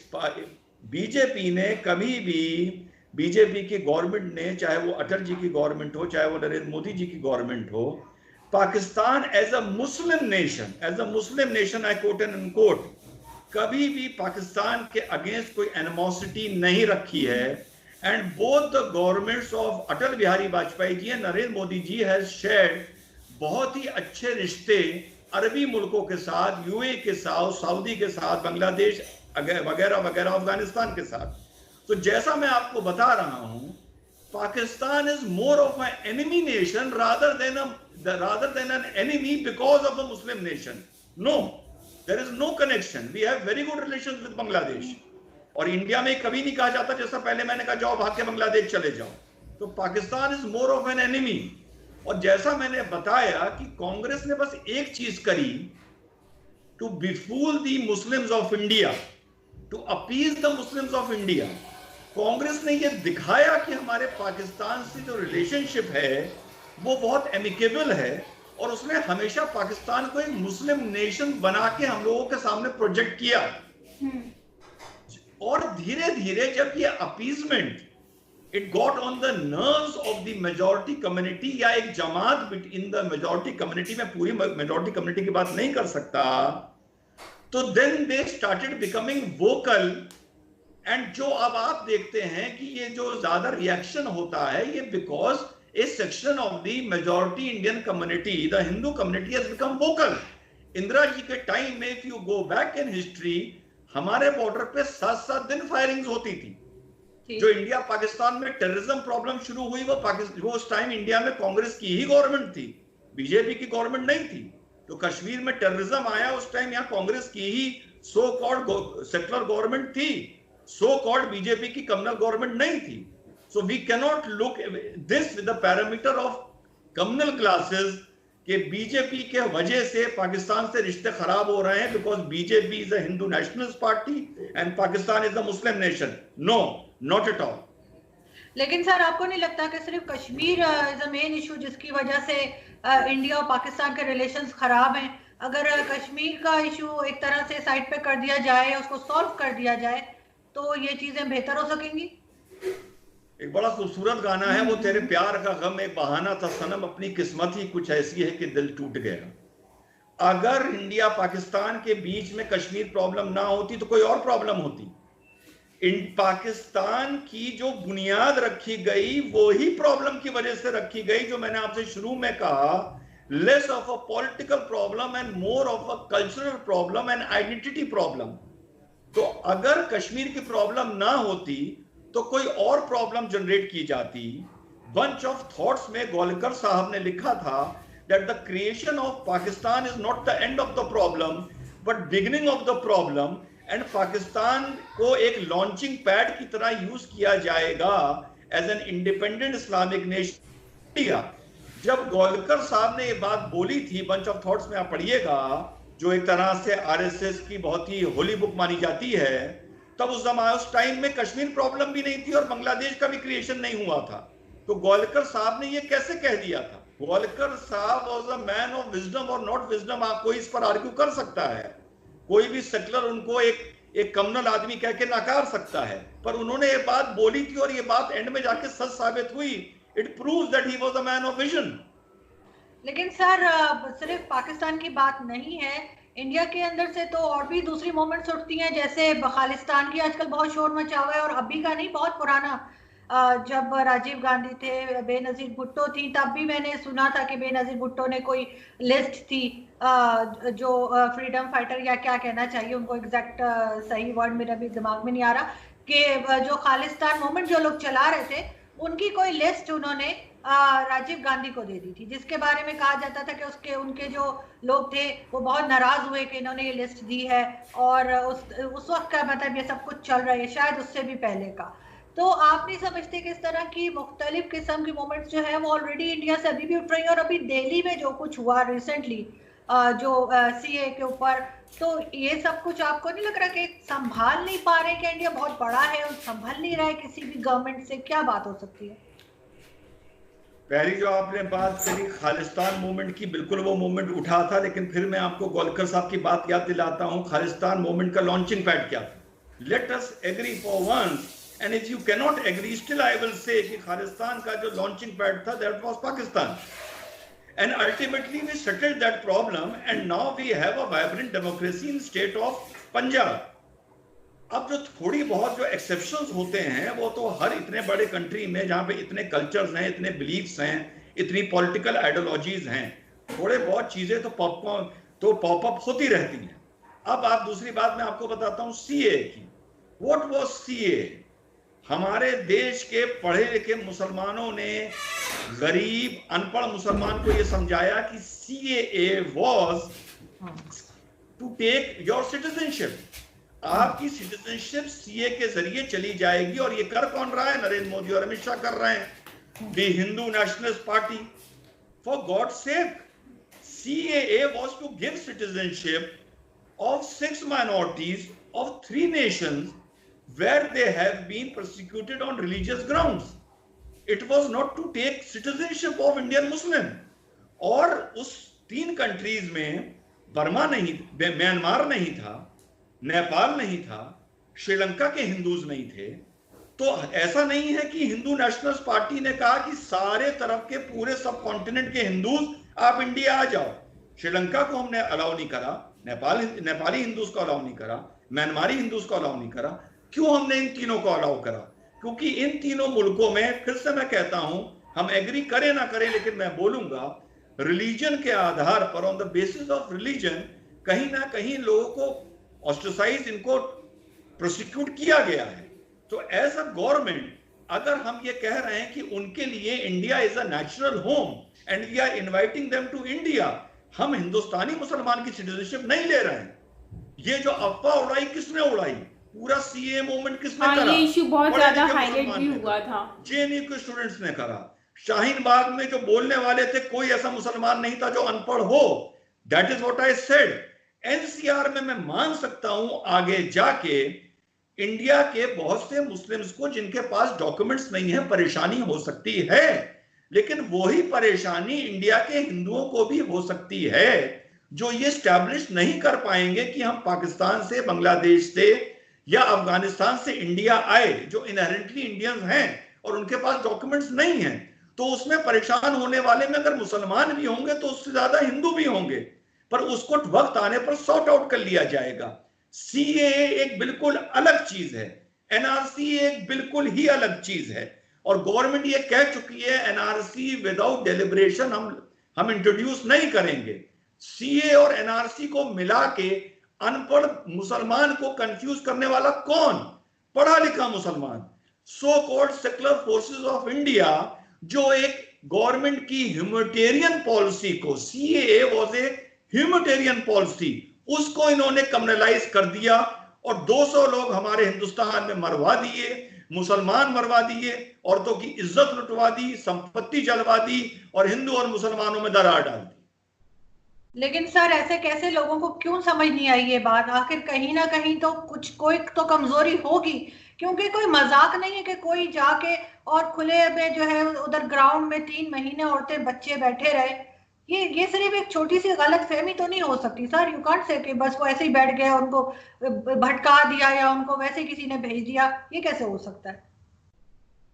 BJP ने कभी भी, BJP की government ने, चाहे वो अटल जी की government हो, चाहे वो नरेंद्र मोदी जी की गवर्नमेंट हो, Pakistan as a Muslim nation, I quote and unquote, कभी भी पाकिस्तान के अगेंस्ट कोई एनिमोसिटी नहीं रखी है। And both the governments of Atal Bihari Vajpayee ji and Narendra Modi ji has shared बहुत ही अच्छे रिश्ते अरबी मुल्कों के साथ, यूए के साथ, सऊदी के साथ, बांग्लादेश वगैरह वगैरह, अफगानिस्तान के साथ। तो जैसा मैं आपको बता रहा हूं, Pakistan is more of an enemy nation rather than an enemy because of a Muslim nation. No, there is no connection. We have very good relations with Bangladesh. और इंडिया में कभी नहीं कहा जाता, जैसा पहले मैंने कहा, जाओ भाग के बांग्लादेश चले जाओ। तो Pakistan is more of an enemy. और जैसा मैंने बताया कि कांग्रेस ने बस एक चीज करी, to befool the Muslims of India, to appease the Muslims of India. Congress ने ये दिखाया कि हमारे पाकिस्तान से जो रिलेशनशिप है वो बहुत एमिकेबल है, और उसने हमेशा पाकिस्तान को एक मुस्लिम नेशन बना के हम लोगों के सामने प्रोजेक्ट किया। और धीरे धीरे जब ये appeasement it got on the nerves of the majority community, या एक जमात इन द मेजॉरिटी कम्युनिटी, में पूरी मेजॉरिटी कम्युनिटी की बात नहीं कर सकता, तो then they started becoming vocal. And जो अब आप देखते हैं कि ये जो ज्यादा रिएक्शन होता है, ये because a section of the majority Indian community, the Hindu community, has become vocal. Indira ji के टाइम में, if you go back in history, हमारे बॉर्डर पे 7-7 दिन फायरिंग्स होती थी। जो इंडिया पाकिस्तान में टेररिज्म प्रॉब्लम शुरू हुई, वो उस टाइम इंडिया में कांग्रेस की ही गवर्नमेंट थी, बीजेपी की गवर्नमेंट नहीं थी। तो कश्मीर में टेररिज्म आया उस टाइम, यहाँ कांग्रेस की ही सो कॉल्ड सेक्युलर गवर्नमेंट थी, सो कॉल्ड बीजेपी की कम्युनल गवर्नमेंट नहीं थी। So we cannot look this with the parameter of communal classes कि बीजेपी के वजह से पाकिस्तान से रिश्ते खराब हो रहे हैं, because BJP is a Hindu nationalist party and Pakistan is a Muslim nation. No, not at all. लेकिन सर, आपको नहीं लगता कि सिर्फ Kashmir is a main issue जिसकी वजह से इंडिया और पाकिस्तान के रिलेशंस खराब हैं? अगर कश्मीर का इशू एक तरह से साइड पे कर दिया जाए, उसको सॉल्व कर दिया जाए, तो ये चीजें बेहतर हो सकेंगी। एक बड़ा खूबसूरत गाना है, वो तेरे प्यार का गम एक बहाना था सनम, अपनी किस्मत ही कुछ ऐसी है कि दिल टूट गया। अगर इंडिया पाकिस्तान के बीच में कश्मीर प्रॉब्लम ना होती तो कोई और प्रॉब्लम होती। इन पाकिस्तान की जो बुनियाद रखी गई वो ही प्रॉब्लम की वजह से रखी गई, जो मैंने आपसे शुरू में कहा, less of a political problem and more of a cultural problem and identity problem. तो अगर कश्मीर की प्रॉब्लम ना होती तो कोई और प्रॉब्लम जनरेट की जाती। बंच ऑफ थॉट्स में गोलकर साहब ने लिखा था that the creation of Pakistan is not the end of the problem but beginning of the problem, and Pakistan को एक लॉन्चिंग पैड की तरह यूज किया जाएगा as an independent Islamic nation India. जब गोलकर साहब ने ये बात बोली थी, बंच ऑफ थॉट्स में आप पढ़िएगा, जो एक तरह से आरएसएस की बहुत ही होली बुक मानी जाती है, तब उस टाइम में कश्मीर प्रॉब्लम भी नहीं थी और बांग्लादेश का भी क्रिएशन नहीं हुआ था। तो गोलकर साहब ने ये कैसे कह दिया था? गोलकर साहब was a man of wisdom और नॉट विजडम। आप कोई इस पर आर्ग्यू कर सकता है, कोई भी सेकुलर उनको एक कम्युनल आदमी कह के नकार सकता है, पर उन्होंने ये बात बोली थी और ये बात एंड में जाके सच साबित हुई। It proves that he was a man of vision. लेकिन सर सिर्फ पाकिस्तान की बात नहीं है, इंडिया के अंदर से तो और भी दूसरी मूवमेंट्स उठती हैं, जैसे खालिस्तान की आजकल बहुत शोर मचा हुआ है, और अभी का नहीं, बहुत पुराना, जब राजीव गांधी थे, बेनजीर भुट्टो थी, तब भी मैंने सुना था कि बेनजीर भुट्टो ने कोई लिस्ट थी जो फ्रीडम फाइटर, या क्या कहना चाहिए उनको, एग्जैक्ट सही वर्ड मेरा भी दिमाग में नहीं आ रहा, कि जो खालिस्तान मूवमेंट जो लोग चला रहे थे उनकी कोई लिस्ट उन्होंने राजीव गांधी को दे दी थी, जिसके बारे में कहा जाता था कि उनके जो लोग थे वो बहुत नाराज हुए कि इन्होंने ये लिस्ट दी है, और उस वक्त का मतलब ये सब कुछ चल रहा है, शायद उससे भी पहले का। तो आप नहीं समझते कि इस तरह की मुख्तलिफ किस्म की मूवमेंट्स जो है वो ऑलरेडी इंडिया से अभी भी उठ रही है, और अभी दिल्ली में जो कुछ हुआ रिसेंटली जो सीए के ऊपर, तो ये सब कुछ आपको नहीं लग रहा कि संभाल नहीं पा रहे कि इंडिया बहुत बड़ा है और संभल नहीं रहा है किसी भी गवर्नमेंट से? क्या बात हो सकती है? पहली जो आपने बात करी खालिस्तान मूवमेंट की, बिल्कुल वो मूवमेंट उठा था, लेकिन फिर मैं आपको गोलकर साहब की बात याद दिलाता हूं। खालिस्तान मूवमेंट का लॉन्चिंग पैड क्या था? Let us agree for once, and if you cannot agree, still I will say कि खालिस्तान का जो लॉन्चिंग पैड था that was Pakistan, and ultimately we settled that problem, and now we have a vibrant democracy in state of Punjab. अब जो थोड़ी बहुत जो exceptions होते हैं वो तो हर इतने बड़े कंट्री में, जहां पे इतने कल्चर्स हैं, इतने बिलीफ्स हैं, इतनी पॉलिटिकल आइडियोलॉजीज हैं, थोड़े बहुत चीजें तो पॉप अप होती रहती हैं। अब आप दूसरी बात मैं आपको बताता हूं सीए की। What was CA? हमारे देश के पढ़े लिखे मुसलमानों ने गरीब अनपढ़ मुसलमान को यह समझाया कि CA was to take your citizenship. आपकी सिटीजनशिप सीए के जरिए चली जाएगी, और ये कर कौन रहा है? नरेंद्र मोदी और अमित शाह कर रहे हैं, the Hindu nationalist party. For God sake, CAA was to give citizenship of 6 minorities of 3 nations where they have been persecuted on religious grounds. It was not to take citizenship of Indian Muslim. और उस 3 countries में Burma नहीं, Myanmar नहीं था, नेपाल नहीं था, श्रीलंका के Hindus नहीं थे। तो ऐसा नहीं है कि हिंदू नेशनलिस्ट पार्टी ने कहा कि सारे तरफ के पूरे सब कॉन्टिनेंट के हिंदूज आप इंडिया आ जाओ। श्रीलंका को हमने अलाउ नहीं करा, नेपाली हिंदूज को अलाउ नहीं करा, म्यांमारी हिंदूज को अलाउ नहीं करा। क्यों हमने इन तीनों को अलाउ करा? क्योंकि इन तीनों मुल्कों में, फिर से मैं कहता हूं, हम एग्री करें ना करें, लेकिन मैं बोलूंगा रिलीजन के आधार पर, on the basis of religion, कहीं ना कहीं लोगों को ऑस्ट्रेसाइज, इनको प्रोसिक्यूट किया गया है। तो एज अ गवर्नमेंट अगर हम ये कह रहे हैं कि उनके लिए India is a natural home and we are inviting them to India, हम हिंदुस्तानी मुसलमान की सिटीजनशिप नहीं ले रहे हैं। ये जो अफवाह उड़ाई किसने उड़ाई? पूरा सीए मूवमेंट किसने करा? ये इशू बहुत ज्यादा हाईलाइट भी हुआ था, जेएनयू के स्टूडेंट्स ने करा। शाहीन बाग में जो बोलने वाले थे, कोई ऐसा मुसलमान नहीं था जो अनपढ़ हो। That is what I said. NCR में मैं मान सकता हूं आगे जाके इंडिया के बहुत से मुस्लिम्स को जिनके पास डॉक्यूमेंट्स नहीं है परेशानी हो सकती है, लेकिन वही परेशानी इंडिया के हिंदुओं को भी हो सकती है जो ये स्टैब्लिश नहीं कर पाएंगे कि हम पाकिस्तान से, बांग्लादेश से या अफगानिस्तान से इंडिया आए, जो इनहेरेंटली इंडियंस हैं और उनके पास डॉक्यूमेंट्स नहीं हैं। तो उसमें परेशान होने वाले में अगर मुसलमान भी होंगे तो उससे ज्यादा हिंदू भी होंगे, पर उसको वक्त आने पर सॉर्ट आउट कर लिया जाएगा। सीएए एक बिल्कुल अलग चीज है। एनआरसी एक बिल्कुल ही अलग चीज है और गवर्नमेंट ये कह चुकी है एनआरसी विदाउट डेलिब्रेशन हम इंट्रोड्यूस नहीं करेंगे। सीए और एनआरसी को मिला के अनपढ़ मुसलमान को कंफ्यूज करने वाला कौन? पढ़ा लिखा मुसलमान। So called secular forces of India जो एक गवर्नमेंट की ह्यूमैनिटेरियन पॉलिसी को, CAA was a humanitarian policy, उसको इन्होंने कम्युनलाइज कर दिया और 200 लोग हमारे हिंदुस्तान में मरवा दिए, मुसलमान मरवा दिए, औरतों की इज्जत लुटवा दी, संपत्ति जलवा दी और हिंदू और मुसलमानों में दरार डाल दी। लेकिन सर ऐसे कैसे लोगों को क्यों समझ नहीं आई ये बात? आखिर कहीं ना कहीं तो कोई तो कमजोरी होगी, क्योंकि कोई मजाक नहीं है कि कोई जाके और खुले में जो है उधर ग्राउंड में 3 महीने औरतें बच्चे बैठे रहे। ये सिर्फ एक छोटी सी गलत फहमी तो नहीं हो सकती सर? यू कांट से कि बस वो ऐसे ही बैठ गए, उनको भटका दिया या उनको वैसे किसी ने भेज दिया, ये कैसे हो सकता है?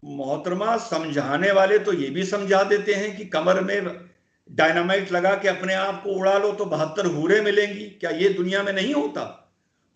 मोहतरमा, समझाने वाले तो ये भी समझा देते हैं कि कमर में डायनामाइट लगा के अपने आप को उड़ा लो तो 72 हूरें मिलेंगी। क्या ये दुनिया में नहीं होता?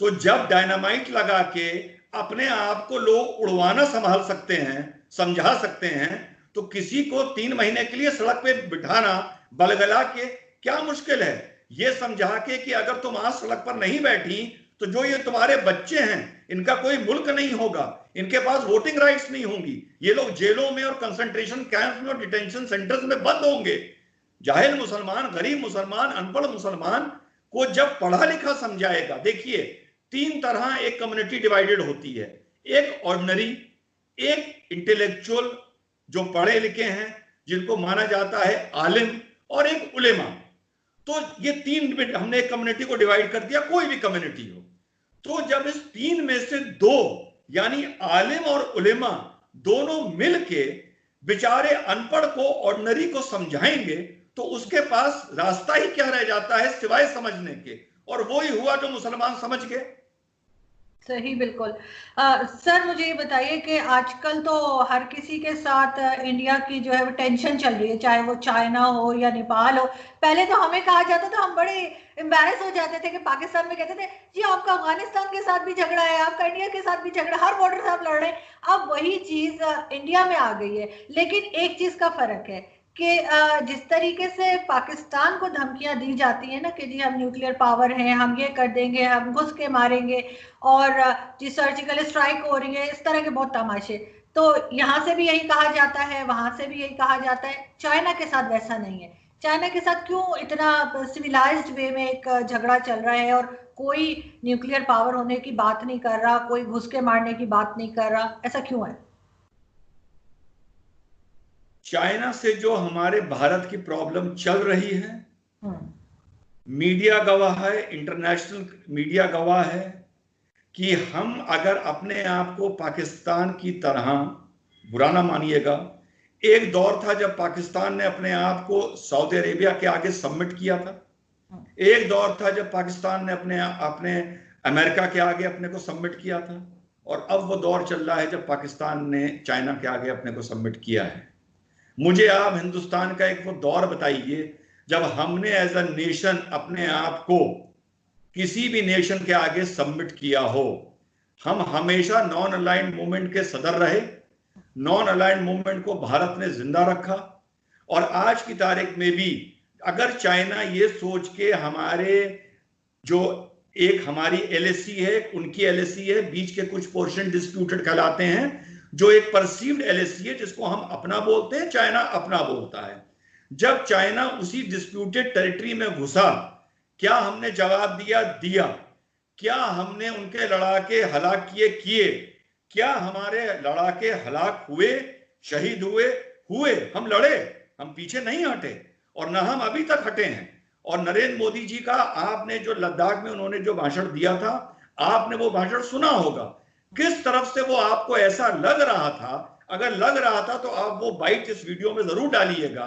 तो जब डायनामाइट लगा के अपने आप को लोग उड़वाना संभाल सकते हैं, समझा सकते हैं, तो किसी को 3 महीने के लिए सड़क पे बिठाना बलगला के क्या मुश्किल है? ये समझा के कि अगर तुम आज सड़क पर नहीं बैठी तो जो ये तुम्हारे बच्चे हैं इनका कोई मुल्क नहीं होगा, इनके पास वोटिंग राइट्स नहीं होंगी, ये लोग जेलों में और कंसंट्रेशन कैंप्स में और डिटेंशन सेंटर्स में बंद होंगे। जाहिल मुसलमान, गरीब मुसलमान, अनपढ़ मुसलमान को जब पढ़ा लिखा समझाएगा। देखिए 3 तरह एक कम्युनिटी डिवाइडेड होती है, एक ऑर्डिनरी, एक इंटेलेक्चुअल जो पढ़े लिखे हैं जिनको माना जाता है आलिम, और एक उलेमा। तो ये 3 हमने एक कम्युनिटी को डिवाइड कर दिया, कोई भी कम्युनिटी हो। तो जब इस 3 में से 2 यानी आलिम और उलेमा दोनों मिलके बेचारे अनपढ़ को, ऑर्डिनरी को समझाएंगे तो उसके पास रास्ता ही क्या रह जाता है सिवाय समझने के, और वो ही हुआ जो मुसलमान समझ गए। सही, बिल्कुल। सर मुझे ये बताइए कि आजकल तो हर किसी के साथ इंडिया की जो है वो टेंशन चल रही है, चाहे वो चाइना हो या नेपाल हो। पहले तो हमें कहा जाता था, हम बड़े एम्बैरेस हो जाते थे कि पाकिस्तान में कहते थे जी आपका अफगानिस्तान के साथ भी झगड़ा है, आपका इंडिया के साथ भी झगड़ा, हर बॉर्डर से आप लड़ रहे हैं। अब वही चीज इंडिया में आ गई है, लेकिन एक चीज का फर्क है कि जिस तरीके से पाकिस्तान को धमकियां दी जाती है ना कि जी हम न्यूक्लियर पावर हैं, हम ये कर देंगे, हम घुस के मारेंगे, और जी सर्जिकल स्ट्राइक हो रही है, इस तरह के बहुत तमाशे। तो यहाँ से भी यही कहा जाता है, वहां से भी यही कहा जाता है। चाइना के साथ वैसा नहीं है। चाइना के साथ क्यों इतना सिविलाइज्ड वे में एक झगड़ा चल रहा है और कोई न्यूक्लियर पावर होने की बात नहीं कर रहा, कोई घुस के मारने की बात नहीं कर रहा? ऐसा क्यों है? चाइना से जो हमारे भारत की प्रॉब्लम चल रही है, मीडिया गवाह है, इंटरनेशनल मीडिया गवाह है कि हम अगर अपने आप को पाकिस्तान की तरह, बुरा ना मानिएगा, एक दौर था जब पाकिस्तान ने अपने आप को सऊदी अरेबिया के आगे सबमिट किया था, एक दौर था जब पाकिस्तान ने अपने अमेरिका के आगे अपने को सबमिट किया था, और अब वो दौर चल रहा है जब पाकिस्तान ने चाइना के आगे अपने को सबमिट किया है। मुझे आप हिंदुस्तान का एक वो दौर बताइए जब हमने एज अ नेशन अपने आप को किसी भी नेशन के आगे सबमिट किया हो। हम हमेशा नॉन अलाइंड मूवमेंट के सदर रहे, नॉन अलाइंड मूवमेंट को भारत ने जिंदा रखा, और आज की तारीख में भी अगर चाइना ये सोच के हमारे जो एक हमारी एलएसी है, उनकी एलएसी है, बीच के कुछ पोर्शन डिस्प्यूटेड कहलाते हैं, जो एक परसीव्ड एलएसी है जिसको हम अपना बोलते हैं, चाइना अपना बोलता है। जब चाइना उसी डिस्प्यूटेड टेरिटरी में घुसा, क्या हमने जवाब दिया? क्या हमने उनके लड़ाके हलाक किए? क्या हमारे लड़ाके हलाक हुए, शहीद हुए? हम लड़े, हम पीछे नहीं हटे, और ना हम अभी तक हटे हैं। और नरेंद्र मोदी जी का आपने जो लद्दाख में उन्होंने जो भाषण दिया था, आपने वो भाषण सुना होगा। किस तरफ से वो आपको ऐसा लग रहा था? अगर लग रहा था तो आप वो बाइट इस वीडियो में जरूर डालिएगा।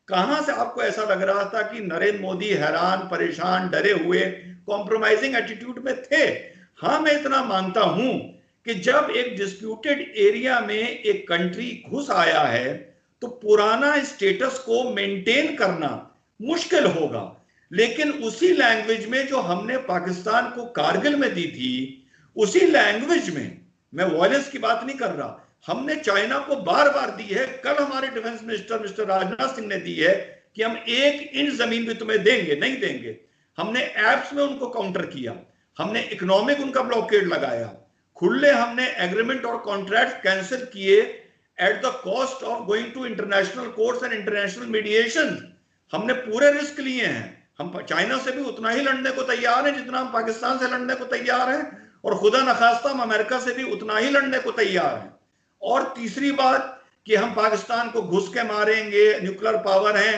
कहां से आपको ऐसा लग रहा था कि नरेंद्र मोदी हैरान, परेशान, डरे हुए, कॉम्प्रोमाइजिंग एटीट्यूड में थे? हाँ, मैं इतना मानता हूं कि जब एक डिस्प्यूटेड एरिया में एक कंट्री घुस आया है तो पुराना स्टेटस को मेंटेन करना मुश्किल होगा, लेकिन उसी लैंग्वेज में जो हमने पाकिस्तान को कारगिल में दी थी, उसी लैंग्वेज में मैं वायलेंस की बात नहीं कर रहा। हमने चाइना को बार बार दी है, कल हमारे defence minister mister Rajnath Singh ने दी है कि हम 1 इंच जमीन भी तुम्हें देंगे, नहीं देंगे। हमने एप्स में उनको काउंटर किया, हमने इकोनॉमिक उनका ब्लॉकेड लगाया, खुले हमने एग्रीमेंट और कॉन्ट्रैक्ट कैंसिल किए at the cost of going to international courts and international mediation. हमने पूरे रिस्क लिए हैं। हम चाइना से भी उतना ही लड़ने को तैयार हैं जितना हम पाकिस्तान से लड़ने को तैयार हैं, और खुदा न खास्ता हम अमेरिका से भी उतना ही लड़ने को तैयार हैं। और तीसरी बात कि हम पाकिस्तान को घुस के मारेंगे, न्यूक्लियर पावर है।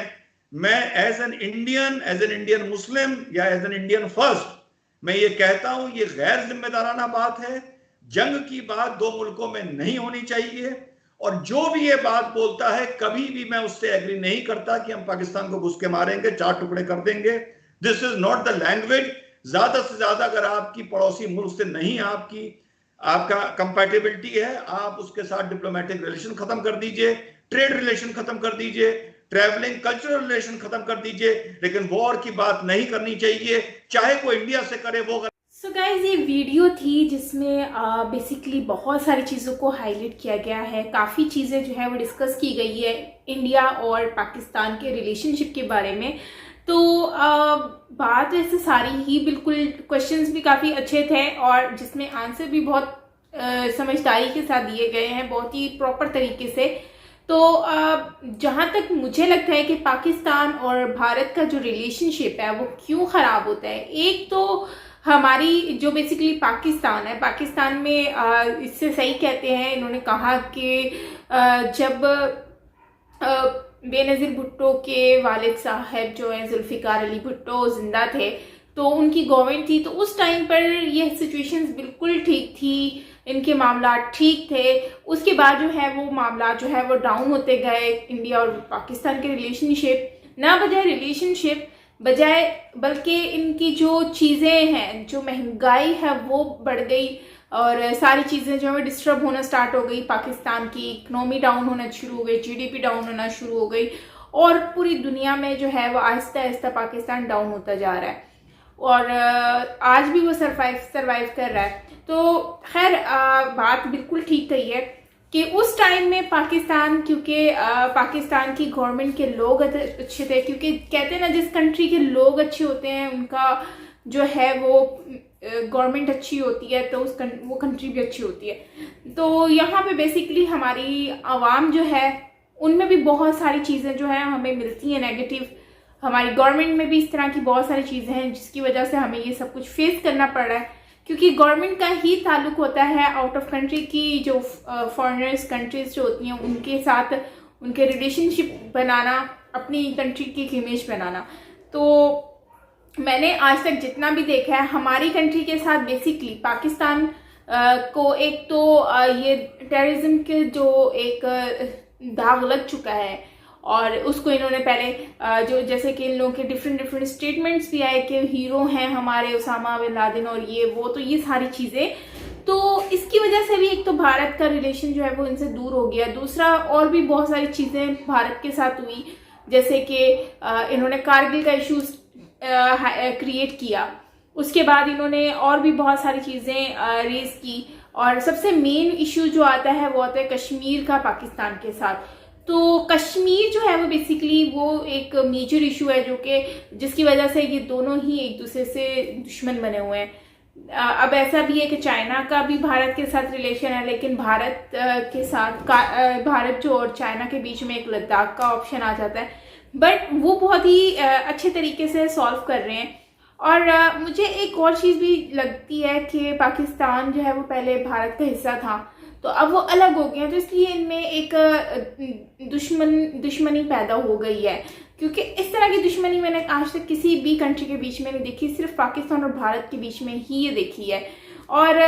मैं एज एन इंडियन मुस्लिम या एज एन इंडियन फर्स्ट मैं ये कहता हूं, ये गैर जिम्मेदाराना बात है। जंग की बात 2 मुल्कों में नहीं होनी चाहिए, और जो भी ये बात बोलता है कभी भी मैं उससे एग्री नहीं करता कि हम पाकिस्तान को घुस के मारेंगे, 4 टुकड़े कर देंगे। This is not the language. ज्यादा से ज्यादा अगर आपकी पड़ोसी मुल्क से नहीं आपका कंपैटिबिलिटी है, आप उसके साथ डिप्लोमेटिक रिलेशन खत्म कर दीजिए, ट्रेड रिलेशन खत्म कर दीजिए, ट्रैवलिंग कल्चरल रिलेशन खत्म कर दीजिए, लेकिन वॉर की बात नहीं करनी चाहिए, चाहे कोई इंडिया से करे वो। सो गाइज, ये वीडियो थी जिसमें बेसिकली बहुत सारी चीज़ों को हाईलाइट किया गया है। काफ़ी चीज़ें जो है वो डिस्कस की गई है इंडिया और पाकिस्तान के रिलेशनशिप के बारे में। तो बात वैसे सारी ही बिल्कुल, क्वेश्चंस भी काफ़ी अच्छे थे और जिसमें आंसर भी बहुत समझदारी के साथ दिए गए हैं, बहुत ही प्रॉपर तरीके से। तो जहाँ तक मुझे लगता है कि पाकिस्तान और भारत का जो रिलेशनशिप है वो क्यों ख़राब होता है, एक तो हमारी जो बेसिकली पाकिस्तान है, पाकिस्तान में इससे सही कहते हैं, इन्होंने कहा कि जब बेनज़ीर भुट्टो के वालिद साहब जो है जुल्फ़िकार अली भुट्टो जिंदा थे, तो उनकी गवर्नमेंट थी, तो उस टाइम पर यह सिचुएशंस बिल्कुल ठीक थी, इनके मामला ठीक थे। उसके बाद जो है वो मामला जो है वो डाउन होते गए। इंडिया और पाकिस्तान के रिलेशनशिप ना बजाय रिलेशनशिप बल्कि इनकी जो चीज़ें हैं, जो महंगाई है वो बढ़ गई और सारी चीज़ें जो है डिस्टर्ब होना स्टार्ट हो गई। पाकिस्तान की इकनॉमी डाउन होना शुरू हो गई, जीडीपी डाउन होना शुरू हो गई और पूरी दुनिया में जो है वो आहिस्ता आहिस्ता पाकिस्तान डाउन होता जा रहा है और आज भी वो सरवाइव कर रहा है। तो खैर बात बिल्कुल ठीक कही है कि उस टाइम में पाकिस्तान, क्योंकि पाकिस्तान की गवर्नमेंट के लोग अच्छे थे, क्योंकि कहते हैं ना जिस कंट्री के लोग अच्छे होते हैं उनका जो है वो गवर्नमेंट अच्छी होती है, तो वो कंट्री भी अच्छी होती है। तो यहाँ पे बेसिकली हमारी आवाम जो है उनमें भी बहुत सारी चीज़ें जो है हमें मिलती हैं नेगेटिव। हमारी गवर्नमेंट में भी इस तरह की बहुत सारी चीज़ें हैं जिसकी वजह से हमें ये सब कुछ फेस करना पड़ रहा है, क्योंकि गवर्नमेंट का ही ताल्लुक होता है आउट ऑफ कंट्री की जो फॉरेनर्स कंट्रीज जो होती हैं उनके साथ उनके रिलेशनशिप बनाना, अपनी कंट्री की एक इमेज बनाना। तो मैंने आज तक जितना भी देखा है हमारी कंट्री के साथ बेसिकली पाकिस्तान को एक तो ये टेररिज्म के जो एक दाग लग चुका है और उसको इन्होंने पहले जो जैसे कि इन लोगों के डिफरेंट स्टेटमेंट्स भी आए कि हीरो हैं हमारे उसामा बिन लादेन और ये वो, तो ये सारी चीज़ें, तो इसकी वजह से भी एक तो भारत का रिलेशन जो है वो इनसे दूर हो गया। दूसरा और भी बहुत सारी चीज़ें भारत के साथ हुई, जैसे कि इन्होंने कारगिल का इशूज़ क्रिएट किया, उसके बाद इन्होंने और भी बहुत सारी चीज़ें रेज की और सबसे मेन इशू जो आता है वो आता है कश्मीर का पाकिस्तान के साथ। तो कश्मीर जो है वो बेसिकली वो एक मेजर इशू है जो कि जिसकी वजह से ये दोनों ही एक दूसरे से दुश्मन बने हुए हैं। अब ऐसा भी है कि चाइना का भी भारत के साथ रिलेशन है, लेकिन भारत के साथ भारत जो और चाइना के बीच में एक लद्दाख का ऑप्शन आ जाता है, बट वो बहुत ही अच्छे तरीके से सॉल्व कर रहे हैं। और मुझे एक और चीज़ भी लगती है कि पाकिस्तान जो है वो पहले भारत का हिस्सा था, तो अब वो अलग हो गए हैं, तो इसलिए इनमें एक दुश्मनी पैदा हो गई है, क्योंकि इस तरह की दुश्मनी मैंने आज तक किसी भी कंट्री के बीच में नहीं देखी, सिर्फ पाकिस्तान और भारत के बीच में ही ये देखी है। और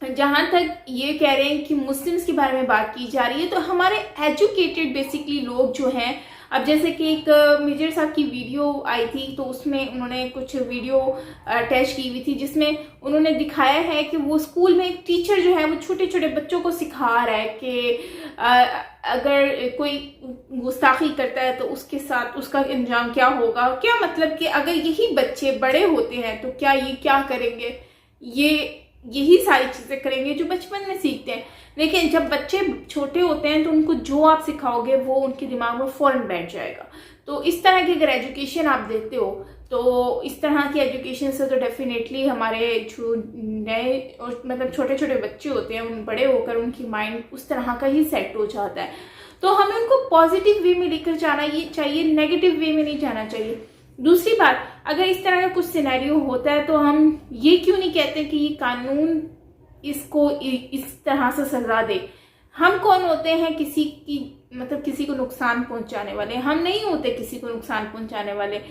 जहाँ तक ये कह रहे हैं कि मुस्लिम्स के बारे में बात की जा रही है, तो हमारे एजुकेटेड बेसिकली लोग जो हैं, अब जैसे कि एक मेजर साहब की वीडियो आई थी, तो उसमें उन्होंने कुछ वीडियो अटैच की हुई थी जिसमें उन्होंने दिखाया है कि वो स्कूल में एक टीचर जो है वो छोटे छोटे बच्चों को सिखा रहा है कि अगर कोई गुस्ताखी करता है तो उसके साथ उसका अंजाम क्या होगा। क्या मतलब कि अगर यही बच्चे बड़े होते हैं तो क्या ये क्या करेंगे, ये यही सारी चीज़ें करेंगे जो बचपन में सीखते हैं। लेकिन जब बच्चे छोटे होते हैं तो उनको जो आप सिखाओगे वो उनके दिमाग में फ़ौरन बैठ जाएगा। तो इस तरह की अगर एजुकेशन आप देते हो तो इस तरह की एजुकेशन से तो डेफिनेटली हमारे जो नए और मतलब छोटे छोटे बच्चे होते हैं उन बड़े होकर उनकी माइंड उस तरह का ही सेट हो जाता है। तो हमें उनको पॉजिटिव वे में लेकर जाना ये चाहिए, नेगेटिव वे में नहीं जाना चाहिए। दूसरी बात, अगर इस तरह का कुछ सिनेरियो होता है तो हम ये क्यों नहीं कहते कि ये कानून इसको इस तरह से सजा दे। हम कौन होते हैं किसी की मतलब किसी को नुकसान पहुंचाने वाले? हम नहीं होते किसी को नुकसान पहुंचाने वाले।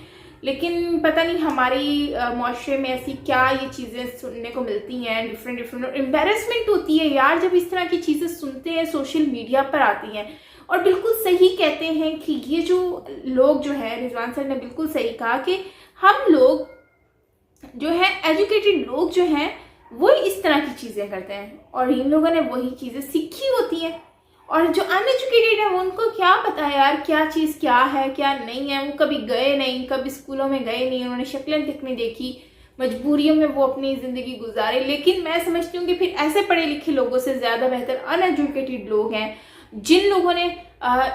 लेकिन पता नहीं हमारी मुआशरे में ऐसी क्या ये चीज़ें सुनने को मिलती हैं, डिफरेंट और एम्बेरसमेंट होती है यार जब इस तरह की चीज़ें सुनते हैं, सोशल मीडिया पर आती हैं। और बिल्कुल सही कहते हैं कि ये जो लोग जो है, रिजवान सर ने बिल्कुल सही कहा कि हम लोग जो है एजुकेटेड लोग जो हैं वो इस तरह की चीज़ें करते हैं और इन लोगों ने वही चीज़ें सीखी होती हैं। और जो अनएजुकेटेड है उनको क्या पता है यार क्या चीज़ क्या है क्या नहीं है। वो कभी गए नहीं, कभी स्कूलों में गए नहीं, उन्होंने शक्लें तक नहीं देखी, मजबूरियों में वो अपनी ज़िंदगी गुजारे। लेकिन मैं समझती हूँ कि फिर ऐसे पढ़े लिखे लोगों से ज़्यादा बेहतर अनएजुकेटेड लोग हैं जिन लोगों ने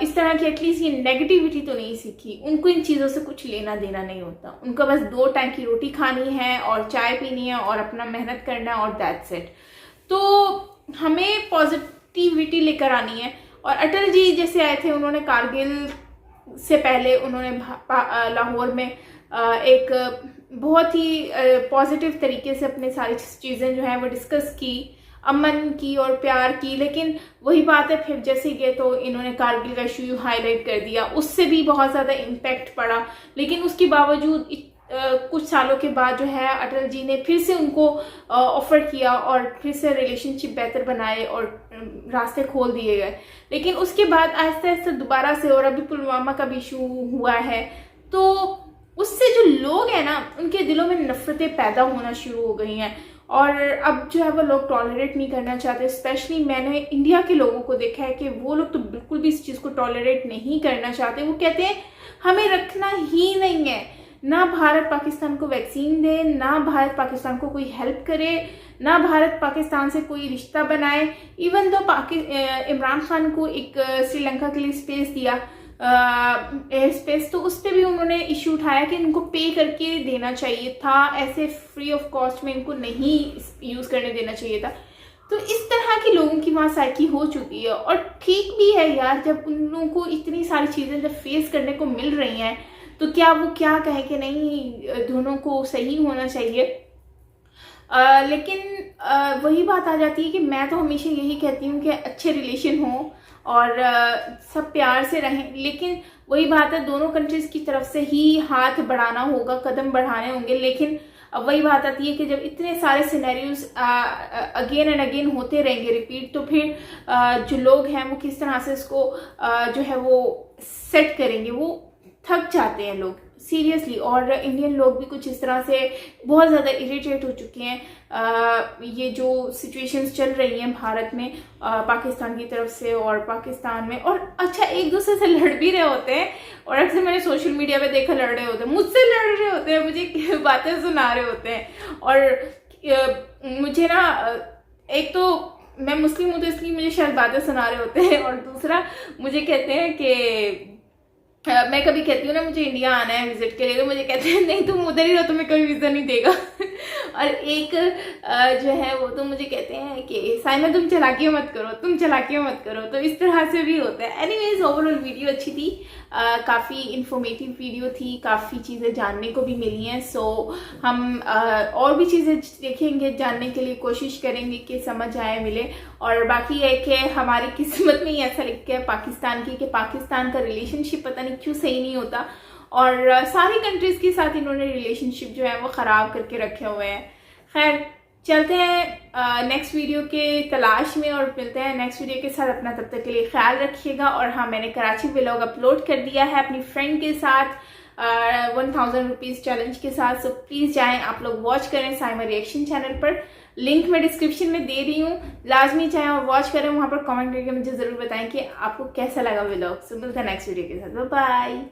इस तरह की एटलीस्ट ये नेगेटिविटी तो नहीं सीखी। उनको इन चीज़ों से कुछ लेना देना नहीं होता। उनको बस 2 टाइम की रोटी खानी है और चाय पीनी है और अपना मेहनत करना है और दैट्स इट। तो हमें पॉजिटिविटी लेकर आनी है। और अटल जी जैसे आए थे, उन्होंने कारगिल से पहले उन्होंने लाहौर में एक बहुत ही पॉजिटिव तरीके से अपनी सारी चीज़ें जो हैं वो डिस्कस की, अमन की और प्यार की। लेकिन वही बात है, फिर जैसे गए तो इन्होंने कारगिल का इशू हाईलाइट कर दिया, उससे भी बहुत ज़्यादा इम्पैक्ट पड़ा। लेकिन उसके बावजूद कुछ सालों के बाद जो है अटल जी ने फिर से उनको ऑफर किया और फिर से रिलेशनशिप बेहतर बनाए और रास्ते खोल दिए गए। लेकिन उसके बाद आहिस्ता आहिस्ता दोबारा से, और अभी पुलवामा का भी इशू हुआ है, तो उससे जो लोग हैं ना उनके दिलों में नफरतें पैदा होना शुरू हो गई हैं और अब जो है वो लोग टॉलरेट नहीं करना चाहते। स्पेशली मैंने इंडिया के लोगों को देखा है कि वो लोग तो बिल्कुल भी इस चीज़ को टॉलरेट नहीं करना चाहते। वो कहते हैं हमें रखना ही नहीं है, ना भारत पाकिस्तान को वैक्सीन दे, ना भारत पाकिस्तान को कोई हेल्प करे, ना भारत पाकिस्तान से कोई रिश्ता बनाए। इवन तो इमरान खान को एक श्रीलंका के लिए स्पेस दिया, एयर स्पेस, तो उस पर भी उन्होंने इशू उठाया कि इनको पे करके देना चाहिए था, ऐसे फ्री ऑफ कॉस्ट में इनको नहीं यूज़ करने देना चाहिए था। तो इस तरह की लोगों की वहाँ साइकी हो चुकी है और ठीक भी है यार। जब उन लोगों को इतनी सारी चीज़ें जब फेस करने को मिल रही हैं तो क्या वो क्या कहे कि नहीं दोनों को सही होना चाहिए। लेकिन वही बात आ जाती है कि मैं तो हमेशा यही कहती हूँ कि अच्छे रिलेशन हो और सब प्यार से रहें। लेकिन वही बात है, दोनों कंट्रीज़ की तरफ से ही हाथ बढ़ाना होगा, कदम बढ़ाने होंगे। लेकिन वही बात आती है कि जब इतने सारे सिनेरियोज अगेन एंड अगेन होते रहेंगे रिपीट, तो फिर जो लोग हैं वो किस तरह से इसको जो है वो सेट करेंगे। वो थक जाते हैं लोग सीरियसली। और इंडियन लोग भी कुछ इस तरह से बहुत ज़्यादा इरिटेट हो चुके हैं। ये जो सिचुएशंस चल रही हैं भारत में पाकिस्तान की तरफ से और पाकिस्तान में, और अच्छा एक दूसरे से लड़ भी रहे होते हैं। और अक्सर मैंने सोशल मीडिया पे देखा लड़ रहे होते हैं, मुझसे लड़ रहे होते हैं, मुझे बातें सुना रहे होते हैं। और मुझे ना एक तो मैं मुस्लिम हूँ तो इसलिए मुझे शायद बातें सुना रहे होते हैं, और दूसरा मुझे कहते हैं कि मैं कभी कहती हूँ ना मुझे इंडिया आना है विजिट के लिए, तो मुझे कहते हैं नहीं तुम उधर ही रहो, तुम्हें कोई वीज़ा नहीं देगा। और एक जो है वो तो मुझे कहते हैं कि साइमा तुम चालाकियाँ मत करो, तुम चालाकियाँ मत करो। तो इस तरह से भी होता है। एनीवेज ओवरऑल वीडियो अच्छी थी, काफ़ी इंफॉर्मेटिव वीडियो थी, काफ़ी चीज़ें जानने को भी मिली हैं। सो हम और भी चीज़ें देखेंगे, जानने के लिए कोशिश करेंगे कि समझ आए, मिले। और बाकी है कि हमारी किस्मत में ही ऐसा लिख के है पाकिस्तान की कि पाकिस्तान का रिलेशनशिप पता नहीं क्यों सही नहीं होता, और सारी कंट्रीज़ के साथ इन्होंने रिलेशनशिप जो है वो ख़राब करके रखे हुए हैं। खैर चलते हैं नेक्स्ट वीडियो के तलाश में और मिलते हैं नेक्स्ट वीडियो के साथ। अपना तब तक के लिए ख्याल रखिएगा। और हाँ, मैंने कराची व्लॉग अपलोड कर दिया है अपनी फ्रेंड के साथ 1000 रुपीज़ चैलेंज के साथ। सो प्लीज़ जाएं आप लोग वॉच करें साइमा रिएक्शन चैनल पर, लिंक मैं डिस्क्रिप्शन में दे रही हूँ, लाजमी जाएं और वॉच करें। वहाँ पर कमेंट करके मुझे ज़रूर बताएं कि आपको कैसा लगा व्लॉग। सो मिलते हैं नेक्स्ट वीडियो के साथ, बाय बाय।